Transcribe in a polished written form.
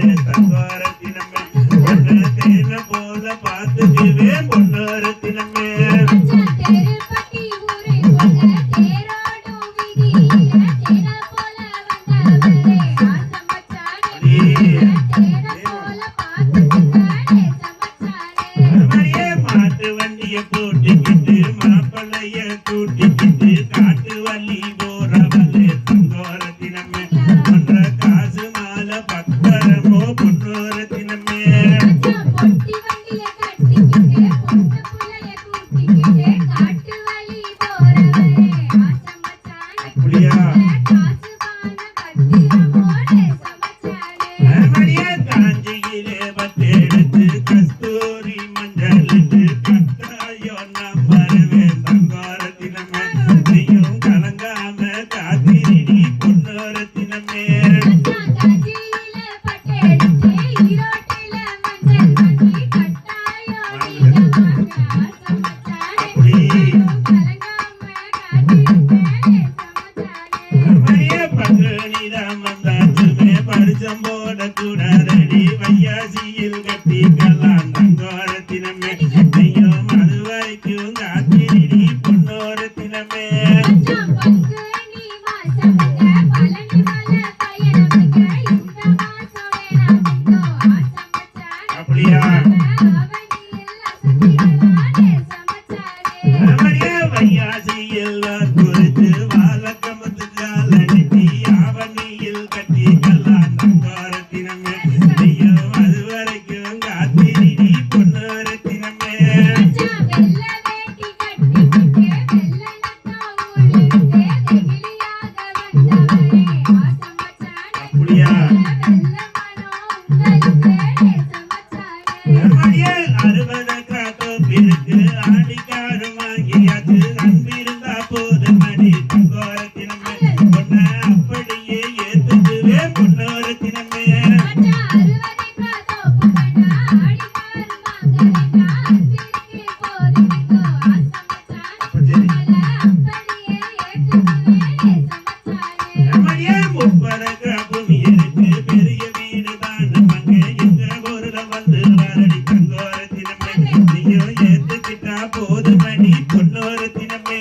வரவலே தங்கோரத்தினமே ஒன்ன தேன போல பார்த்துக்குவே பொன்னோரத்தினமே மாட்டு வண்டிய போட்டுக்கிட்டு மாப்பிள்ளைய கூட்டிக்கிட்டு காட்டு வள்ளி போறவளே தங்கோரத்தினமே ஒன்ற காசு மாலை பக்கரமோ பொன்னோரத்தினமே அப்படியா காஞ்சியிலே பத்தெடுத்து கஸ்தூரி மஞ்சளுக்கு கட்டாயோ நாம் வருவேன் தங்கோரத்தினமே நீயும் கலங்காம காத்திரிடி பொன்னோரத்தினமே பகனிதான் வந்தாச்சுமே பரிசம் போட கூடாதடி வையாசியில் கட்டிக்கலாம் தங்கோரத்தினமே ஐயோ அது வரைக்கும் காத்திரிடி பொன்னோரத்தினமே அப்படியா வையாசியில் குறித்து வாழக்கமத்து காலடி ஆவணியில் கட்டிக்கலாம் தங்கோரத்தினமே ஐயோ அது வரைக்கும் காத்திரிடி பொன்னோரத்தினமே அப்படியா அறுபது காத்தோப்பிற்கு ஆடிக்காடு வாங்கியாச்சு நம்பிருந்தா போது மடி தங்கோரத்தினமே பொன்ன அப்படியே ஏத்துக்குவே பொன்னோரத்தினமே முப்பது பூமி இருக்கு பெரிய வீடு தான் மங்க எங்க ஊர்ல வந்து வரடி தங்கோரத்தினமே நீயோ ஏத்துக்கிட்டா போது மணி பொன்னோரத்தினமே